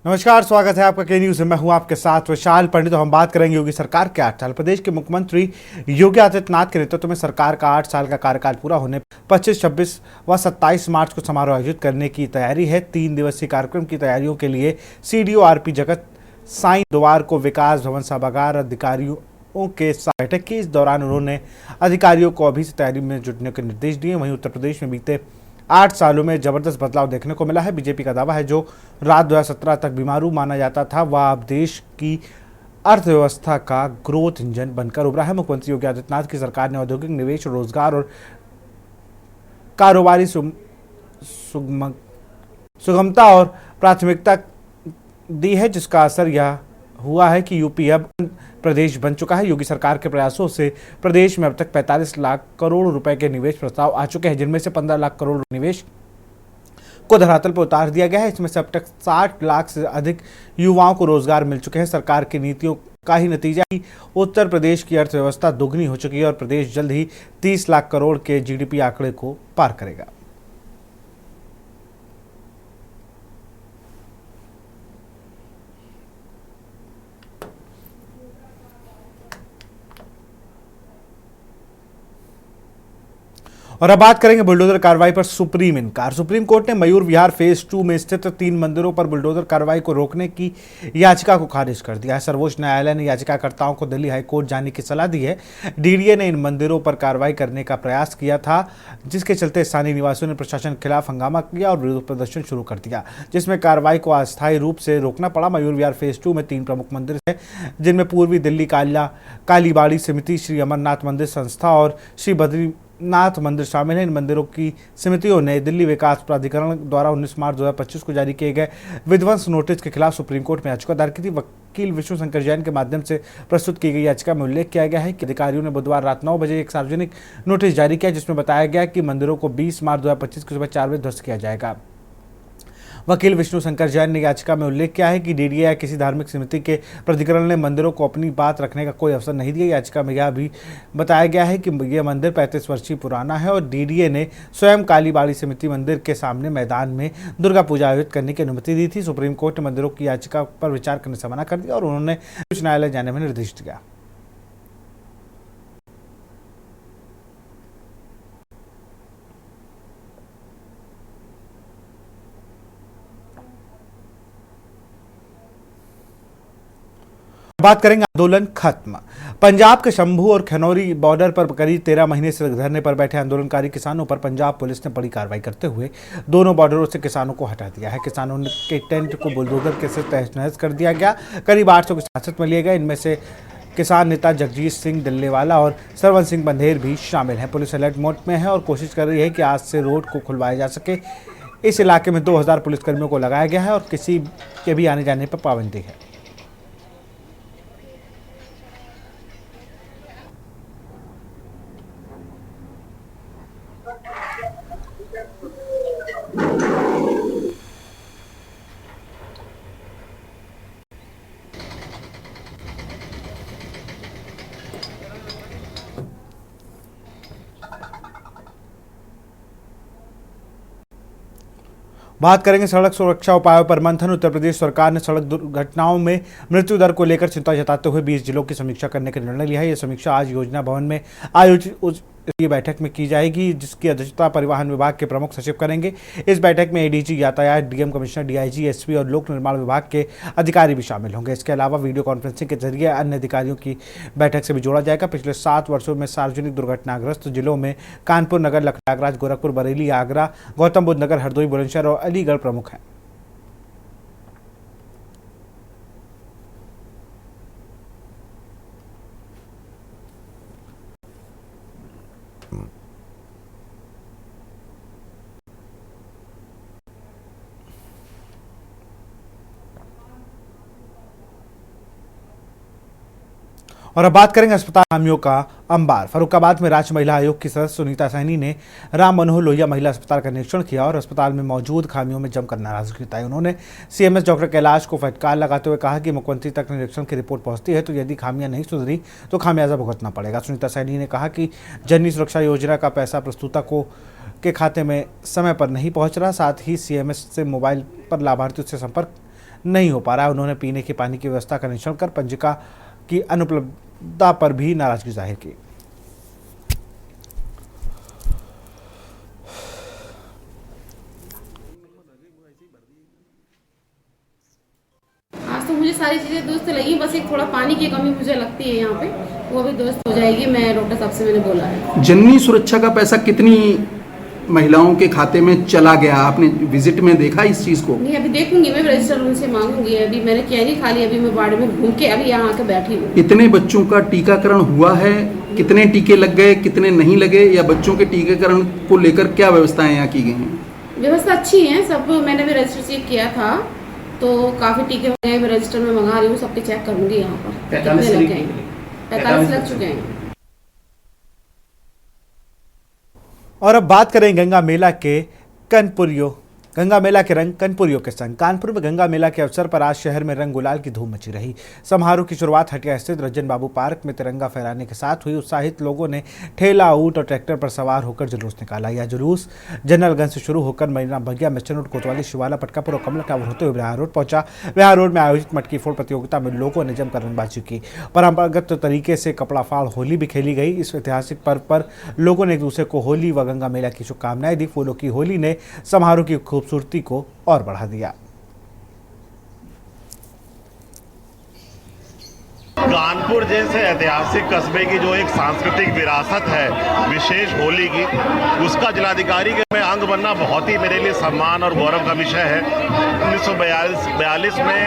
नमस्कार, स्वागत है आपका के न्यूज में। मैं हूं आपके साथ विशाल पंडित। तो हम बात करेंगे योगी सरकार के 8 साल। प्रदेश के मुख्यमंत्री योगी आदित्यनाथ के नेतृत्व में सरकार का 8 साल का कार्यकाल पूरा होने 25, 26 व 27 मार्च को समारोह आयोजित करने की तैयारी है। 3 दिवसीय कार्यक्रम की तैयारियों के लिए सीडीओ आरपी जगत साई द्वार को विकास भवन सभागार अधिकारियों के साथ बैठक की। इस दौरान उन्होंने अधिकारियों को अभी से तैयारी में जुटने के निर्देश दिए। वहीं उत्तर प्रदेश में बीते 8 सालों में जबरदस्त बदलाव देखने को मिला है। बीजेपी का दावा है जो रात 2017 तक बीमारू माना जाता था वह अब देश की अर्थव्यवस्था का ग्रोथ इंजन बनकर उभरा है। मुख्यमंत्री योगी आदित्यनाथ की सरकार ने औद्योगिक निवेश, रोजगार और कारोबारी सुगमता और प्राथमिकता दी है, जिसका असर यह हुआ है कि यूपी अब प्रदेश बन चुका है। योगी सरकार के प्रयासों से प्रदेश में अब तक 45 लाख करोड़ रुपए के निवेश प्रस्ताव आ चुके हैं, जिनमें से 15 लाख करोड़ निवेश को धरातल पर उतार दिया गया है। इसमें से अब तक 60 लाख से अधिक युवाओं को रोजगार मिल चुके हैं। सरकार की नीतियों का ही नतीजा ही उत्तर प्रदेश की अर्थव्यवस्था दोगुनी हो चुकी है और प्रदेश जल्द ही 30 लाख करोड़ के जीडीपी आंकड़े को पार करेगा। और अब बात करेंगे बुलडोजर कार्रवाई पर सुप्रीम इनकार। सुप्रीम कोर्ट ने मयूर विहार फेज 2 में स्थित 3 मंदिरों पर बुलडोजर कार्रवाई को रोकने की याचिका को खारिज कर दिया है। सर्वोच्च न्यायालय ने याचिकाकर्ताओं को दिल्ली हाईकोर्ट जाने की सलाह दी है। डीडीए ने इन मंदिरों पर कार्रवाई करने का प्रयास किया था, जिसके चलते स्थानीय निवासियों ने प्रशासन के खिलाफ हंगामा किया और विरोध प्रदर्शन शुरू कर दिया, जिसमें कार्रवाई को अस्थायी रूप से रोकना पड़ा। मयूर विहार फेज 2 में 3 प्रमुख मंदिर हैं, जिनमें पूर्वी दिल्ली कालीबाड़ी समिति, श्री अमरनाथ मंदिर संस्था और श्री बद्रीनाथ मंदिर शामिल है। इन मंदिरों की समितियों ने दिल्ली विकास प्राधिकरण द्वारा 19 मार्च 2025 को जारी किए गए विध्वंस नोटिस के खिलाफ सुप्रीम कोर्ट में याचिका दायर की थी। वकील विष्णु शंकर जैन के माध्यम से प्रस्तुत की गई याचिका में उल्लेख किया गया है कि अधिकारियों ने बुधवार रात 9 बजे एक सार्वजनिक नोटिस जारी किया, जिसमें बताया गया कि मंदिरों को 20 मार्च 2025 की सुबह 4 बजे ध्वस्त किया जाएगा। वकील विष्णु शंकर जैन ने याचिका में उल्लेख किया है कि डीडीए या किसी धार्मिक समिति के प्राधिकरण ने मंदिरों को अपनी बात रखने का कोई अवसर नहीं दिया। याचिका में यह भी बताया गया है कि यह मंदिर 35 वर्षीय पुराना है और डीडीए ने स्वयं कालीबाड़ी समिति मंदिर के सामने मैदान में दुर्गा पूजा आयोजित करने की अनुमति दी थी। सुप्रीम कोर्ट ने मंदिरों की याचिका पर विचार करने से मना कर दिया और उन्होंने उच्च न्यायालय जाने में निर्देश दिया। बात करेंगे आंदोलन खत्म। पंजाब के शंभू और खनौरी बॉर्डर पर करीब 13 महीने से धरने पर बैठे आंदोलनकारी किसानों पर पंजाब पुलिस ने बड़ी कार्रवाई करते हुए दोनों बॉर्डरों से किसानों को हटा दिया है। किसानों के टेंट को बुलडोजर के से तहस नहस कर दिया गया। करीब 800 किसान हिरासत में लिए गए। इनमें से किसान नेता जगजीत सिंह डल्लेवाला और सरवन सिंह बंधेर भी शामिल हैं। पुलिस अलर्ट मोड में है और कोशिश कर रही है कि आज से रोड को खुलवाया जा सके। इस इलाके में 2000 पुलिसकर्मियों को लगाया गया है और किसी के भी आने जाने पर पाबंदी है। बात करेंगे सड़क सुरक्षा उपायों पर मंथन। उत्तर प्रदेश सरकार ने सड़क दुर्घटनाओं में मृत्यु दर को लेकर चिंता जताते हुए 20 जिलों की समीक्षा करने का निर्णय लिया है। यह समीक्षा आज योजना भवन में आयोजित बैठक में की जाएगी, जिसकी अध्यक्षता परिवहन विभाग के प्रमुख सचिव करेंगे। इस बैठक में एडीजी यातायात, डीएम कमिश्नर, डीआईजी, एसपी और लोक निर्माण विभाग के अधिकारी भी शामिल होंगे। इसके अलावा वीडियो कॉन्फ्रेंसिंग के जरिए अन्य अधिकारियों की बैठक से भी जोड़ा जाएगा। पिछले 7 वर्षों में सार्वजनिक दुर्घटनाग्रस्त जिलों में कानपुर नगर, लखनऊ, प्रयागराज, गोरखपुर, बरेली, आगरा, गौतम बुद्ध नगर, हरदोई, बुलंदशहर और अलीगढ़ प्रमुख हैं। और अब बात करेंगे अस्पताल खामियों का अंबार। फर्रुखाबाद में राज्य महिला आयोग की सदस्य सुनीता सैनी ने राम मनोहर लोहिया महिला अस्पताल का निरीक्षण किया और अस्पताल में मौजूद खामियों में जमकर नाराजगी जताई। उन्होंने सीएमएस डॉक्टर कैलाश को फटकार लगाते हुए कहा कि मुख्यमंत्री तक निरीक्षण की रिपोर्ट पहुंचती है तो यदि खामियां नहीं सुधरी तो खामियाजा भुगतना पड़ेगा। सुनीता सैनी ने कहा कि जननी सुरक्षा योजना का पैसा प्रस्तुता के खाते में समय पर नहीं पहुंच रहा। साथ ही सीएमएस से मोबाइल पर लाभार्थियों से संपर्क नहीं हो पा रहा है। उन्होंने पीने के पानी की व्यवस्था का निरीक्षण कर पंजिका की अनुपलब्धता पर भी नाराजगी जाहिर की। आज तो मुझे सारी चीज़ें दुरुस्त लगी, बस एक थोड़ा पानी की कमी मुझे लगती है यहाँ पे, वो भी दुरुस्त हो जाएगी। मैं डॉक्टर साहब से मैंने बोला है। जननी सुरक्षा का पैसा कितनी महिलाओं के खाते में चला गया, आपने विजिट में देखा इस चीज़ को? नहीं, अभी देखूंगी, मैं रजिस्टर उनसे मांगूंगी। अभी मैंने किया नहीं, खाली अभी मैं वार्ड में घूम के अभी यहाँ आके बैठी हूँ। कितने बच्चों का टीकाकरण हुआ है, कितने टीके लग गए, कितने नहीं लगे, या बच्चों के टीकाकरण को लेकर क्या व्यवस्थाएं यहाँ की गई हैं? व्यवस्था अच्छी है सब, मैंने भी रजिस्टर चेक किया था तो काफ़ी टीके हो गए। मैं रजिस्टर में मंगा रही हूँ, सबके चेक करूँगी यहाँ पर कितने लग गए। 45 लग चुके हैं। और अब बात करें गंगा मेला के गंगा मेला के रंग कनपुरियों के संग। कानपुर में गंगा मेला के अवसर पर आज शहर में रंग गुलाल की धूम मची रही। समारोह की शुरुआत हटिया स्थित रंजन बाबू पार्क में तिरंगा फहराने के साथ हुई। उत्साहित लोगों ने ठेला, ऊंट और ट्रैक्टर पर सवार होकर जुलूस निकाला। यह जुलूस जनरलगंज से शुरू होकर मरीना बगिया, मिस्टर रोड, कोतवाली, शिवाला, पटकापुर और कमला टावर होते हुए बिहार रोड पहुंचा। बिहार रोड में आयोजित मटकी फोड़ प्रतियोगिता में लोगों ने जमकर रंगबाजी की। परंपरागत तरीके से कपड़ा फाड़ होली भी खेली गई। इस ऐतिहासिक पर्व पर लोगों ने एक दूसरे को होली व गंगा मेला की शुभकामनाएं दी। फूलों की होली ने समारोह की खूबसूरती को और बढ़ा दिया। कानपुर जैसे ऐतिहासिक कस्बे की जो एक सांस्कृतिक विरासत है, विशेष होली की, उसका जिलाधिकारी के में अंग बनना बहुत ही मेरे लिए सम्मान और गौरव का विषय है। 1942 में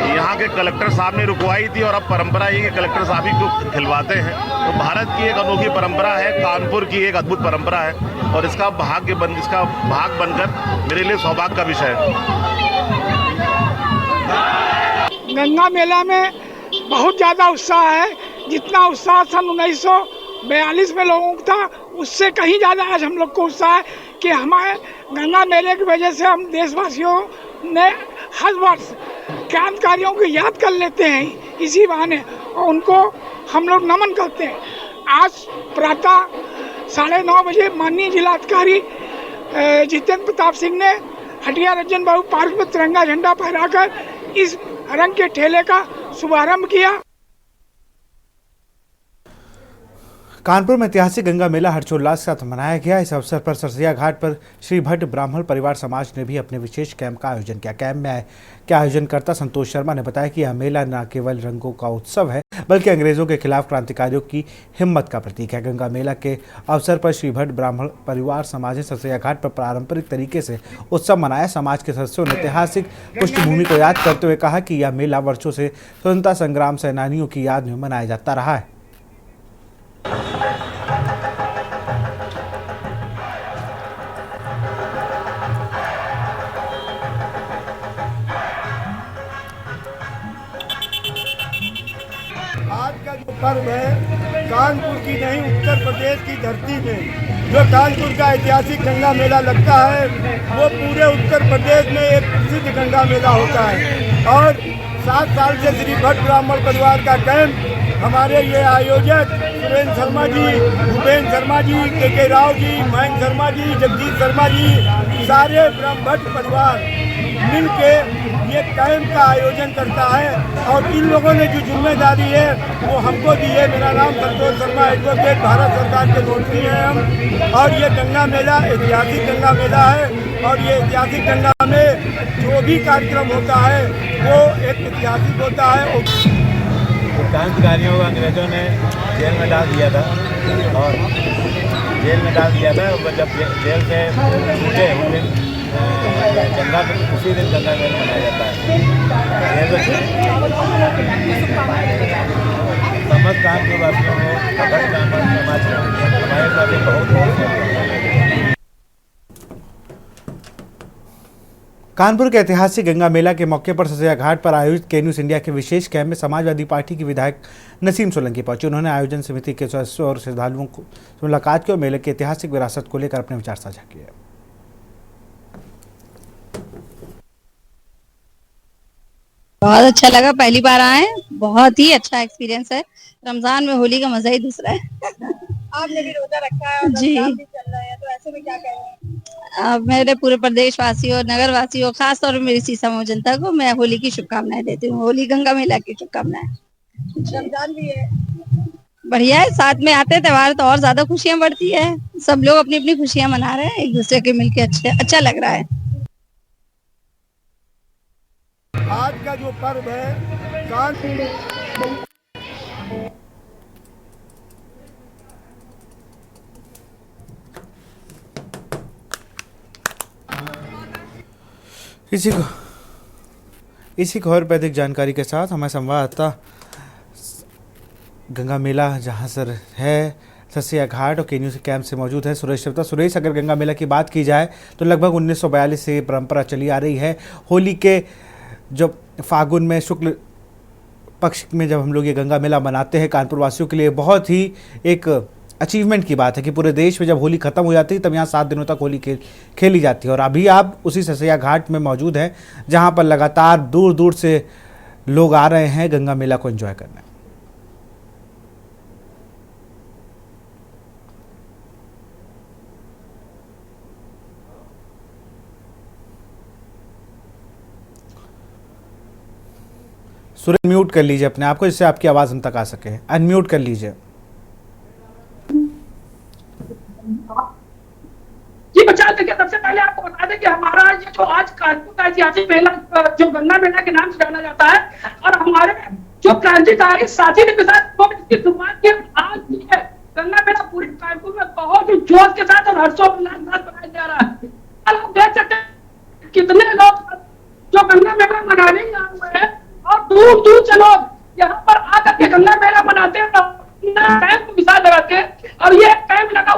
यहाँ के कलेक्टर साहब ने रुकवाई थी और अब परंपरा ये कि कलेक्टर साहब ही को खिलवाते हैं। तो भारत की एक अनोखी परंपरा है, कानपुर की एक अद्भुत परंपरा है और इसका भाग बनकर मेरे लिए सौभाग्य का विषय है। गंगा मेला में बहुत ज़्यादा उत्साह है। जितना उत्साह सन 1942 में लोगों को था, उससे कहीं ज़्यादा आज हम लोग को उत्साह है कि हमारे गंगा मेले की वजह से हम देशवासियों ने हर वर्ष क्रांतिकारियों को याद कर लेते हैं इसी बहाने, और उनको हम लोग नमन करते हैं। आज प्रातः 9:30 बजे माननीय जिलाधिकारी जितेंद्र प्रताप सिंह ने हटिया रंजन बाबू पार्क में तिरंगा झंडा फहराकर इस रंग के ठेले का शुभारंभ किया। कानपुर में ऐतिहासिक गंगा मेला हर्षोल्लास के साथ मनाया गया। इस अवसर पर सरसैया घाट पर श्री भट्ट ब्राह्मण परिवार समाज ने भी अपने विशेष कैंप का आयोजन किया। कैंप में के आयोजनकर्ता संतोष शर्मा ने बताया कि यह मेला न केवल रंगों का उत्सव है, बल्कि अंग्रेजों के खिलाफ क्रांतिकारियों की हिम्मत का प्रतीक है। गंगा मेला के अवसर पर श्री भट्ट ब्राह्मण परिवार समाज ने सरसैया घाट पर पारंपरिक तरीके से उत्सव मनाया। समाज के सदस्यों ने ऐतिहासिक पृष्ठभूमि को याद करते हुए कहा कि यह मेला वर्षों से स्वतंत्रता संग्राम सेनानियों की याद में मनाया जाता रहा है। आज का जो पर्व है, कानपुर की नहीं उत्तर प्रदेश की धरती में जो कानपुर का ऐतिहासिक गंगा मेला लगता है, वो पूरे उत्तर प्रदेश में एक प्रसिद्ध गंगा मेला होता है। और 7 साल से श्री भट्ट ब्राह्मण परिवार का कैंप हमारे ये आयोजक सुरेंद्र शर्मा जी, भूपेन्द्र शर्मा जी, के राव जी, महेंद्र शर्मा जी, जगदीश शर्मा जी, सारे ब्रह्म भट्ट परिवार मिल के ये कैंप का आयोजन करता है। और इन लोगों ने जो जिम्मेदारी है वो हमको दी है। मेरा नाम संतोष शर्मा, एडवोकेट, भारत सरकार के नौकरी हैं हम। और ये गंगा मेला ऐतिहासिक गंगा मेला है और ये ऐतिहासिक गंगा में जो भी कार्यक्रम होता है वो एक ऐतिहासिक होता है। क्रांतिकारियों को अंग्रेजों ने जेल में डाल दिया था और जब जेल से छूटे उस दिन उसी दिन गंगा मेला मनाया जाता है। समस्त कानपुर वासियों को समाज हमारे साथ बहुत कानपुर के ऐतिहासिक गंगा मेला के मौके पर सरसैया घाट पर आयोजित के न्यूज़ इंडिया के विशेष कैंप में समाजवादी पार्टी की विधायक नसीम सोलंकी पहुंचे। उन्होंने आयोजन समिति के सदस्यों और श्रद्धालुओं को मुलाकात की और मेले की ऐतिहासिक विरासत को लेकर अपने विचार साझा किए। बहुत अच्छा लगा, पहली बार आए, बहुत ही अच्छा एक्सपीरियंस है। रमजान में होली का मजा ही दूसरा है। आपने भी रोजा रखा है और जी रमजान भी चल रहा है, तो ऐसे में क्या कहेंगे? मेरे पूरे प्रदेश वासियों, नगर वासियों, खास तौर पर मेरी सीसामऊ जनता को मैं होली की शुभकामनाएं देती हूँ। होली गंगा मेला की शुभकामनाएं। रमजान भी है, बढ़िया है। साथ में आते हैं त्योहार तो और ज्यादा खुशियां बढ़ती है। सब लोग अपनी अपनी खुशियां मना रहे हैं, एक दूसरे के मिलके अच्छा लग रहा है। आज का जो पर्व है कानपुर इसी खबर पर अधिक जानकारी के साथ हमारे संवाददाता गंगा मेला जहां सर है ससिया घाट और केन्यू कैंप से मौजूद है सुरेश चौथा। सुरेश, अगर गंगा मेला की बात की जाए तो लगभग 1942 से परंपरा चली आ रही है। होली के जब फागुन में शुक्ल पक्ष में जब हम लोग ये गंगा मेला मनाते हैं, कानपुर वासियों के लिए बहुत ही एक अचीवमेंट की बात है कि पूरे देश में जब होली खत्म हो जाती है तब यहाँ 7 दिनों तक होली खेली जाती है। और अभी आप उसी ससिया घाट में मौजूद हैं जहाँ पर लगातार दूर दूर से लोग आ रहे हैं गंगा मेला को एंजॉय करने। सूरज म्यूट कर लीजिए अपने आप को जिससे आपकी आवाज हम तक आ सके। अनम्यूट कर लीजिए। जी बचा देखिए, सबसे पहले आपको बता दें कि हमारा ये जो आज कानपुर का ऐतिहासिक मेला जो गंगा मेला के नाम से जाना जाता है, और हमारे जो क्रांतिकारी साथी ने इसकी शुरुआत की आज भी है। गंगा मेला पूरे कानपुर में बहुत ही जोश के साथ और हर्षोल्लास के साथ मनाया जा रहा है। और आप देख सकते हैं कितने लोग जो गंगा मेला मनाने आए हुए हैं और दूर दूर से लोग यहाँ पर आकर के गंगा मेला मनाते हैं अपना कैंप विशाल लगाते हैं। और ये कैंप लगा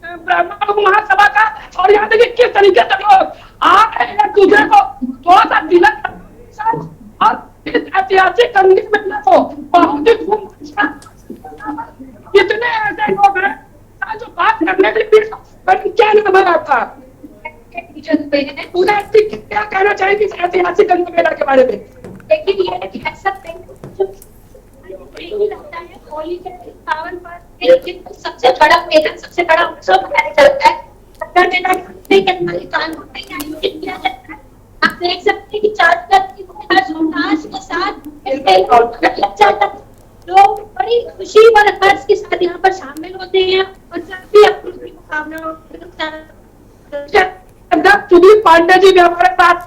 ब्राह्मण महासभा का, और यहाँ देखिए किस तरीके से लोग आ रहे हैं एक दूसरे को थोड़ा सा तिलक और इस ऐतिहासिक गंगा मेला को बहुत ही धूम कितने ऐसे लोग हैं जो बात करने के लिए क्या नाम है आपका? क्या कहना चाहेंगे इस ऐतिहासिक गंगा मेला के बारे में? लेकिन ये है कि ऐसा नहीं लगता है होली के पावन पर सबसे बड़ा मेला, सबसे बड़ा उत्सव मनाया जाता है। कानून नहीं आयोजित किया जाता है। आप देख सकते हैं कि चारों तरफ हर्षोल्लास के साथ लोग बड़ी खुशी और हर्ष के साथ यहाँ पर शामिल होते हैं और सभी अपनी भावनाओं सुदीप पांडे जी भी हमारे साथ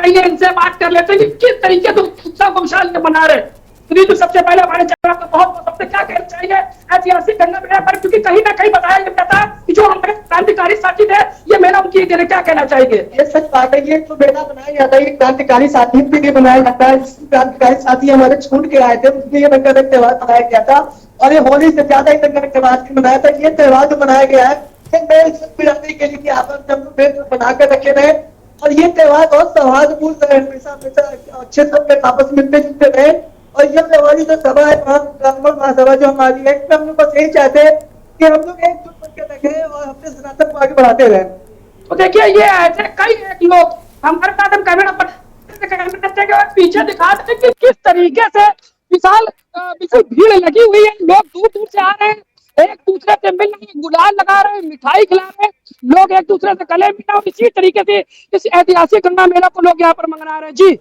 इनसे बात कर लेते हैं कि किस तरीके से उत्सव को विशाल मना रहे। सुदीप, सबसे पहले हमारे चैनल को बहुत क्या कहना चाहिए ऐतिहासिक गंगा मेला पर, क्योंकि कहीं ना कहीं बताया जाता है कि जो हमारे क्रांतिकारी साथी थे ये मेला उनकी देने, क्या कहना चाहिए? ये सच बात है, ये तो मेला बनाया जाता है क्रांतिकारी साथी के लिए बनाया जाता है। क्रांतिकारी साथी हमारे छूट के आए थे, उसलिए रंगा रंग त्योहार मनाया गया था। और ये होली से ज्यादा ही रंगा रंग त्योहार मनाया था। ये त्योहार जो मनाया गया है मिलाने के लिए आपस बनाकर रखे रहे, और ये त्योहार बहुत सौहार्दपूर्ण रहे, हमेशा अच्छे से आपस मिलते जुलते रहे। और ये हमारी जो सभा है ब्राह्मण महासभा जो हमारी है, इसमें हम लोग बस यही चाहते हैं कि हम लोग एकजुट करके रखें और अपने सनातन को आगे बढ़ाते रहे। तो देखिए ये ऐसे कई लोग हमारे साथ हम कैमरा पर पीछे दिखा रहे हैं कि किस तरीके से विशाल भीड़ लगी हुई है। लोग दूर दूर से आ रहे हैं, एक दूसरे से मिल रहे हैं, गुलाल लगा रहे हैं, मिठाई खिला रहे हैं, लोग एक दूसरे से गले मिला। और इसी तरीके से इस ऐतिहासिक गंगा मेला को लोग यहाँ पर मना रहे हैं। जी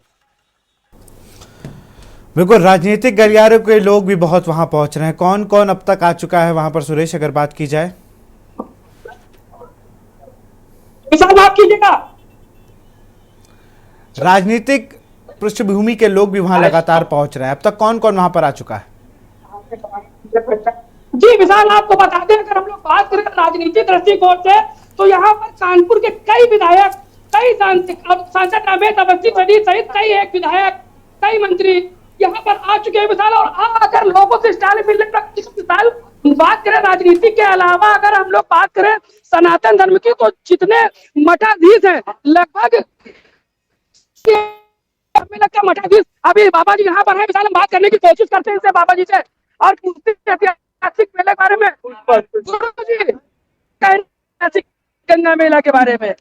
बिल्कुल, राजनीतिक गलियारों के लोग भी बहुत वहां पहुंच रहे हैं। कौन कौन अब तक आ चुका है वहां पर सुरेश, अगर बात की जाए? बात कीजिएगा। राजनीतिक पृष्ठभूमि के लोग भी वहां लगातार पहुंच रहे हैं। अब तक कौन कौन वहां पर आ चुका है? जी विशाल, आपको बता दें अगर हम लोग बात करें राजनीतिक दृष्टिकोण से तो यहाँ पर कानपुर के कई विधायक, कई सांसद रमेश अवस्थी सहित कई एक विधायक, कई मंत्री यहाँ पर आ चुके हैं विशाल। और अगर लोगों से स्टाइल मिलने का विशाल बात करें राजनीति के अलावा, अगर हम लोग बात करें सनातन धर्म की, तो जितने मठाधीश हैं लगभग मठाधीश अभी बाबा जी यहाँ पर है विशाल। हम बात करने की कोशिश करते हैं इनसे, बाबा जी से, और पूछते हैं ऐतिहासिक मेले के बारे में। गुरु जी, ऐतिहासिक गंगा मेला के बारे में।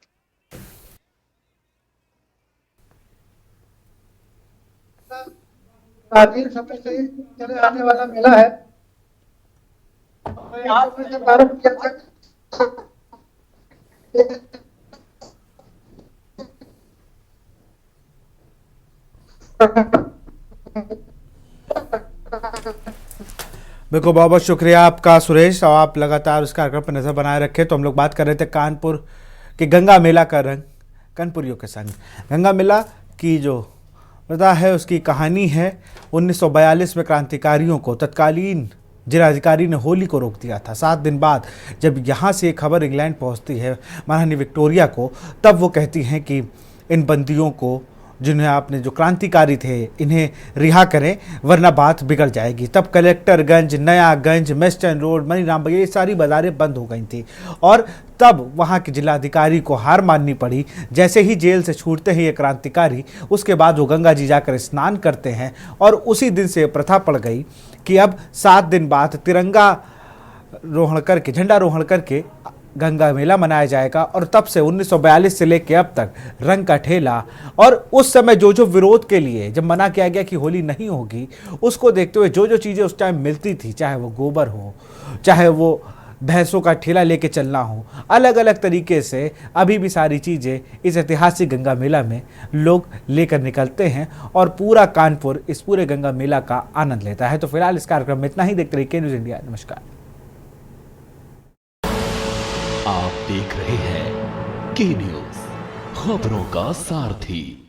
प्राचीन समय से चले आने वाला मेला है। बिल्कुल, बहुत बहुत शुक्रिया आपका सुरेश। और आप लगातार उस कार्यक्रम पर नज़र बनाए रखें। तो हम लोग बात कर रहे थे कानपुर के गंगा मेला का रंग कानपुरियों के संग। गंगा मेला की जो वजह है उसकी कहानी है 1942 में क्रांतिकारियों को तत्कालीन जिलाधिकारी ने होली को रोक दिया था। 7 दिन बाद जब यहाँ से खबर इंग्लैंड पहुँचती है महारानी विक्टोरिया को, तब वो कहती हैं कि इन बंदियों को, जिन्हें आपने जो क्रांतिकारी थे, इन्हें रिहा करें वरना बात बिगड़ जाएगी। तब कलेक्टरगंज, नयागंज, मेस्टर्न रोड, मनीराम, ये सारी बाजारें बंद हो गई थी और तब वहाँ के जिलाधिकारी को हार माननी पड़ी। जैसे ही जेल से छूटते हैं ये क्रांतिकारी, उसके बाद वो गंगा जी जाकर स्नान करते हैं और उसी दिन से प्रथा पड़ गई कि अब 7 दिन बाद तिरंगा रोहण करके, झंडा रोहण करके गंगा मेला मनाया जाएगा। और तब से 1942 से लेकर अब तक रंग का ठेला, और उस समय जो जो विरोध के लिए जब मना किया गया कि होली नहीं होगी, उसको देखते हुए जो जो चीज़ें उस टाइम मिलती थी, चाहे वो गोबर हो, चाहे वो भैंसों का ठेला लेके चलना हो, अलग अलग तरीके से अभी भी सारी चीज़ें इस ऐतिहासिक गंगा मेला में लोग लेकर निकलते हैं और पूरा कानपुर इस पूरे गंगा मेला का आनंद लेता है। तो फिलहाल इस कार्यक्रम में इतना ही। देखते रहिए के न्यूज़ इंडिया। नमस्कार। आप देख रहे हैं के न्यूज़, खबरों का सारथी।